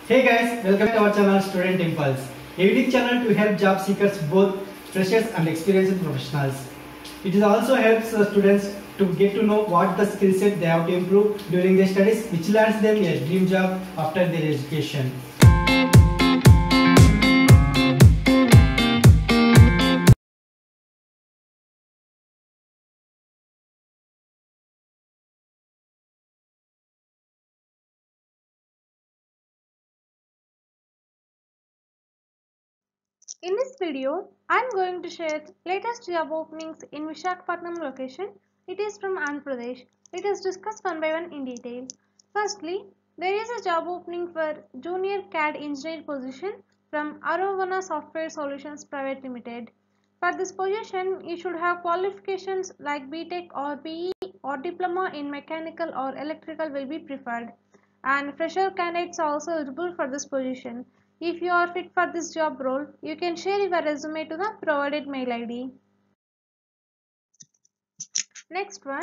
Hey guys, welcome to our channel Student Impulse, a unique channel to help job seekers, both freshers and experienced professionals. It also helps students to get to know what the skill set they have to improve during their studies, which lands them a dream job after their education. In this video, I am going to share latest job openings in Visakhapatnam location. It is from Andhra Pradesh. It is discussed one by one in detail. Firstly, there is a job opening for Junior CAD Engineer position from Arovana Software Solutions Private Limited. For this position, you should have qualifications like BTech or BE or Diploma in Mechanical or Electrical will be preferred. And fresher candidates are also eligible for this position. If you are fit for this job role, you can share your resume to the provided mail ID. Next one,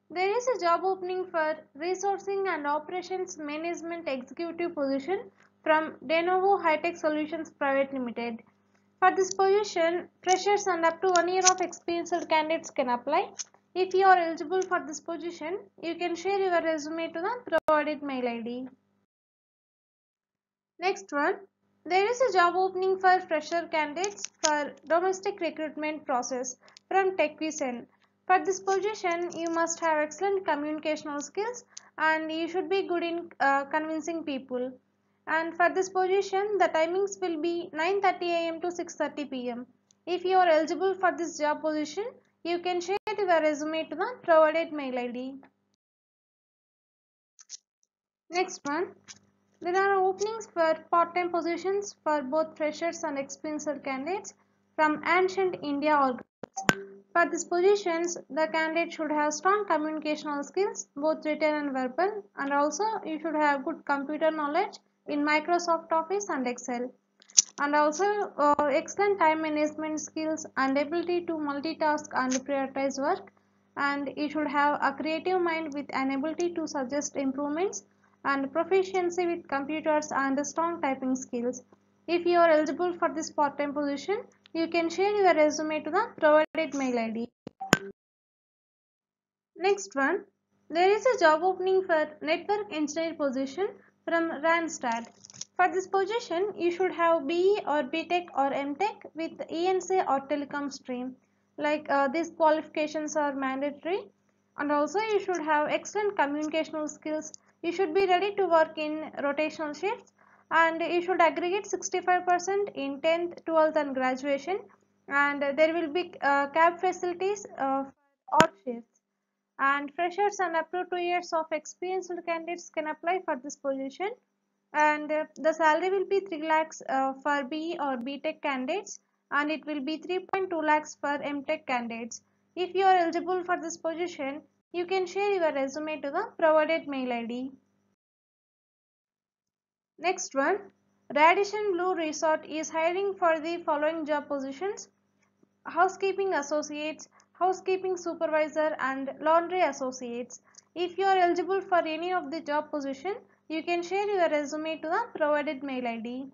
there is a job opening for Resourcing and Operations Management Executive position from Denovo High-Tech Solutions Private Limited. For this position, freshers and up to 1 year of experienced candidates can apply. If you are eligible for this position, you can share your resume to the provided mail ID. Next one, there is a job opening for fresher candidates for domestic recruitment process from TechVision. For this position, you must have excellent communicational skills and you should be good in convincing people. And for this position, the timings will be 9:30 a.m. to 6:30 p.m. If you are eligible for this job position, you can share your resume to the provided mail ID. Next one, there are openings for part-time positions for both freshers and experienced candidates from Ancient India Organizations. For these positions, the candidate should have strong communicational skills, both written and verbal, and also you should have good computer knowledge in Microsoft Office and Excel, and also excellent time management skills and ability to multitask and prioritize work, and you should have a creative mind with an ability to suggest improvements and proficiency with computers and strong typing skills. If you are eligible for this part-time position, you can share your resume to the provided mail ID. Next one, there is a job opening for network engineer position from Randstad. For this position, you should have BE or BTech or MTech with ENC or telecom stream. These qualifications are mandatory, and also you should have excellent communicational skills. You should be ready to work in rotational shifts, and you should aggregate 65% in 10th, 12th and graduation, and there will be cab facilities for odd shifts, and freshers and up to 2 years of experienced candidates can apply for this position, and the salary will be 3 lakhs for BE or BTech candidates, and it will be 3.2 lakhs for MTech candidates. If you are eligible for this position, you can share your resume to the provided mail ID. Next one, Radisson Blue Resort is hiring for the following job positions: housekeeping associates, housekeeping supervisor, and laundry associates. If you are eligible for any of the job position, you can share your resume to the provided mail ID.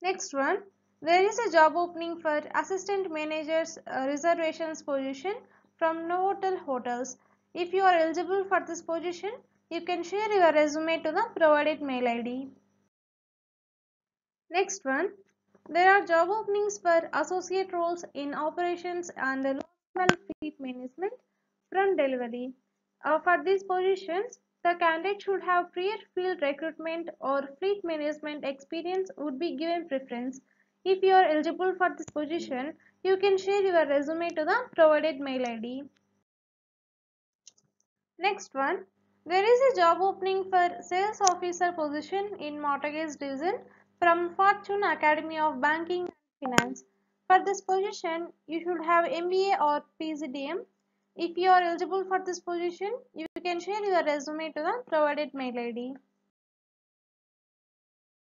Next one, there is a job opening for assistant managers reservations position from Novotel Hotels. If you are eligible for this position, you can share your resume to the provided mail ID. Next one, there are job openings for associate roles in operations and last fleet management from delivery. For these positions, the candidate should have prior field recruitment or fleet management experience would be given preference. If you are eligible for this position, you can share your resume to the provided mail ID. Next one, there is a job opening for sales officer position in mortgage division from Fortune Academy of Banking and Finance. For this position, you should have MBA or PGDM. If you are eligible for this position, you can share your resume to the provided mail ID.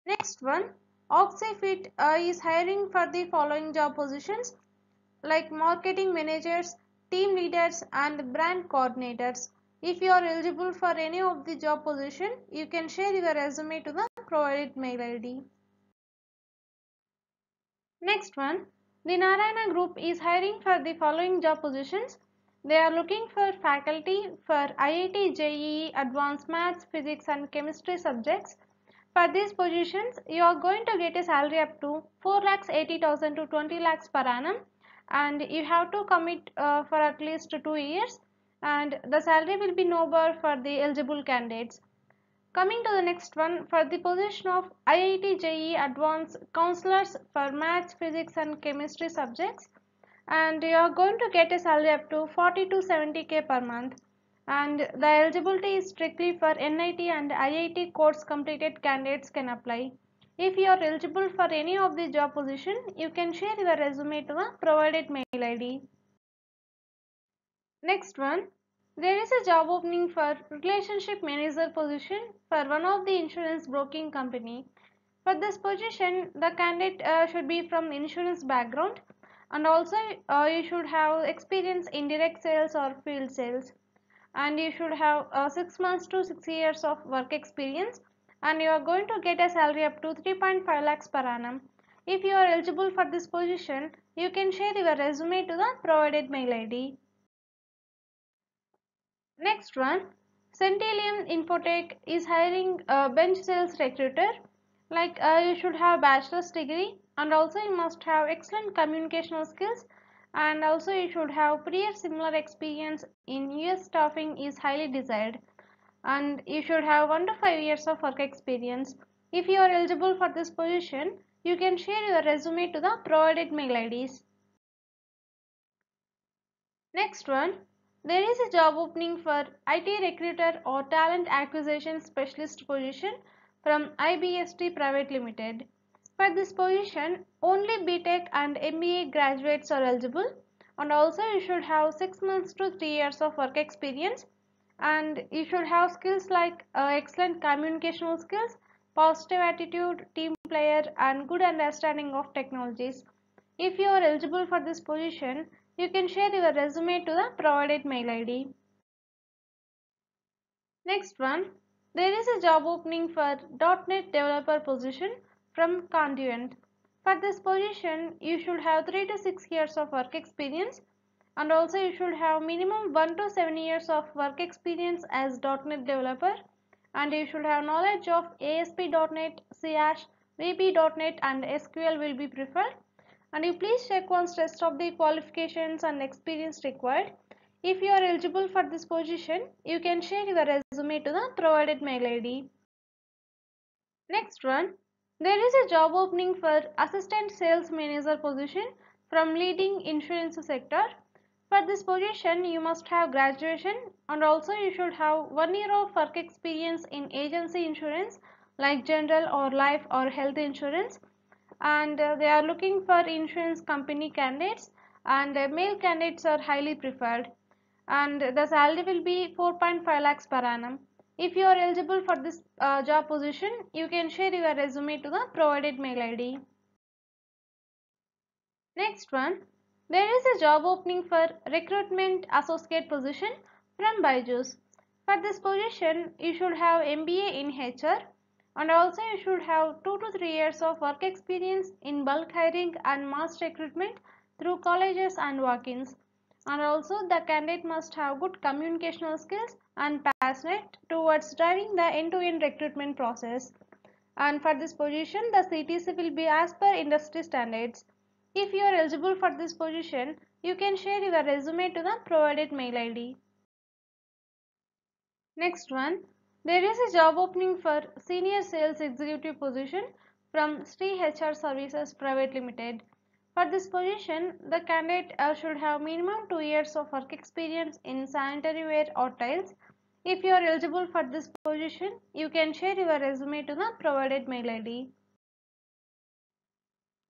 Next one, Oxyfit is hiring for the following job positions like marketing managers, team leaders, and brand coordinators. If you are eligible for any of the job position, you can share your resume to the provided mail ID. Next one, the Narayana Group is hiring for the following job positions. They are looking for faculty for IIT JEE Advanced Maths, Physics and Chemistry subjects. For these positions, you are going to get a salary up to 4,80,000 to 20 lakhs per annum, and you have to commit for at least 2 years, and the salary will be no bar for the eligible candidates. Coming to the next one, for the position of IIT JEE Advanced Counselors for Maths, Physics and Chemistry subjects, and you are going to get a salary up to 40 to 70k per month, and the eligibility is strictly for NIT and IIT course completed candidates can apply. If you are eligible for any of the job position, you can share your resume to the provided mail ID. Next one, there is a job opening for relationship manager position for one of the insurance broking company. For this position, the candidate should be from insurance background, and also you should have experience in direct sales or field sales, and you should have 6 months to 6 years of work experience, and you are going to get a salary up to 3.5 lakhs per annum. If you are eligible for this position, you can share your resume to the provided mail ID. Next one, Centellium Infotech is hiring a bench sales recruiter. Like you should have bachelor's degree, and also you must have excellent communicational skills, and also you should have prior similar experience in US staffing is highly desired, and you should have 1 to 5 years of work experience. If you are eligible for this position, you can share your resume to the provided mail IDs. Next one, there is a job opening for IT recruiter or talent acquisition specialist position from IBST Private Limited. For this position, only BTech and MBA graduates are eligible, and also you should have 6 months to 3 years of work experience, and you should have skills like excellent communicational skills, positive attitude, team player and good understanding of technologies. If you are eligible for this position, you can share your resume to the provided mail ID. Next one, there is a job opening for .NET developer position from Conduent. For this position, you should have 3 to 6 years of work experience, and also you should have minimum 1 to 7 years of work experience as .NET developer, and you should have knowledge of ASP.NET, CH, VB.NET and SQL will be preferred, and you please check once rest of the qualifications and experience required. If you are eligible for this position, you can share your resume to the provided mail ID. Next one, there is a job opening for assistant sales manager position from leading insurance sector. For this position, you must have graduation, and also you should have 1 year of work experience in agency insurance like general or life or health insurance, and they are looking for insurance company candidates, and male candidates are highly preferred, and the salary will be 4.5 lakhs per annum. If you are eligible for this job position, you can share your resume to the provided mail ID. Next one, there is a job opening for recruitment associate position from Byju's. For this position, you should have MBA in HR, and also you should have 2 to 3 years of work experience in bulk hiring and mass recruitment through colleges and walk-ins. And also the candidate must have good communicational skills and passionate towards driving the end-to-end recruitment process. And for this position, the CTC will be as per industry standards. If you are eligible for this position, you can share your resume to the provided mail ID. Next one, there is a job opening for senior sales executive position from Sri HR Services Private Limited. For this position, the candidate should have minimum 2 years of work experience in sanitary ware or tiles. If you are eligible for this position, you can share your resume to the provided mail ID.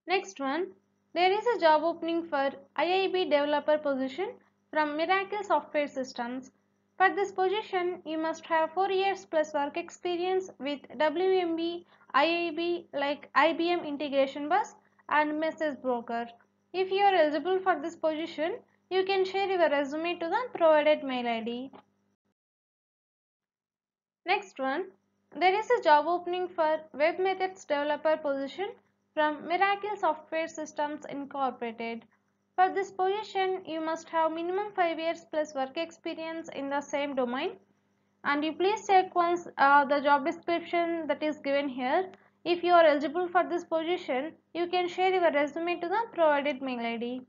Next one, there is a job opening for IIB developer position from Miracle Software Systems. For this position, you must have 4 years plus work experience with WMB, IIB like IBM Integration Bus and Message Broker. If you are eligible for this position, you can share your resume to the provided mail ID. Next one, there is a job opening for Web Methods Developer position from Miracle Software Systems Incorporated. For this position, you must have minimum 5 years plus work experience in the same domain. And you please check once the job description that is given here. If you are eligible for this position, you can share your resume to the provided mail ID.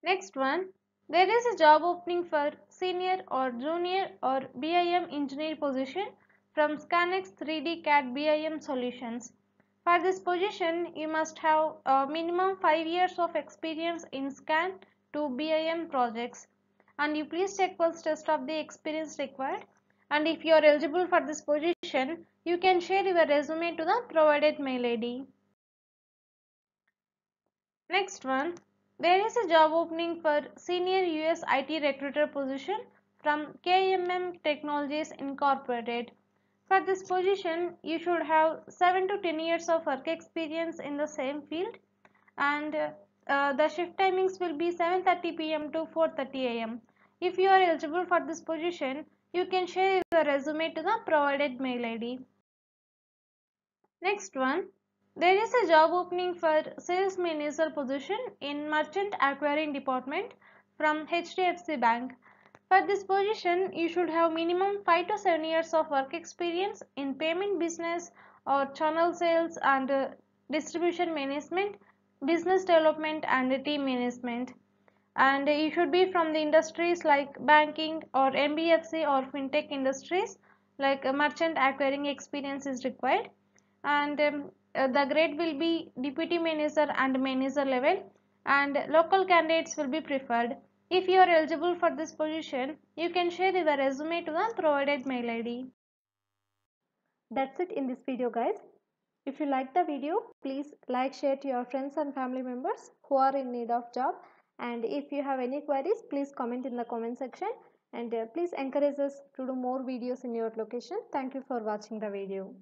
Next one, there is a job opening for senior or junior or BIM engineer position from Scanex 3D CAD BIM solutions. For this position, you must have a minimum 5 years of experience in scan to BIM projects. And you please check first test of the experience required. And if you are eligible for this position, you can share your resume to the provided mail ID. Next one, there is a job opening for senior US IT recruiter position from KMM Technologies Incorporated. For this position, you should have 7 to 10 years of work experience in the same field, and the shift timings will be 7:30 p.m. to 4:30 a.m. If you are eligible for this position, you can share your resume to the provided mail ID. Next one, there is a job opening for sales manager position in merchant acquiring department from HDFC Bank. For this position, you should have minimum 5 to 7 years of work experience in payment business or channel sales and distribution management, business development and team management. And you should be from the industries like banking or MBFC or fintech industries, like merchant acquiring experience is required. And the grade will be deputy manager and manager level, and local candidates will be preferred. If you are eligible for this position, you can share your resume to the provided mail ID. That's it in this video, guys. If you like the video, please like, share to your friends and family members who are in need of job. And if you have any queries, please comment in the comment section. And please encourage us to do more videos in your location. Thank you for watching the video.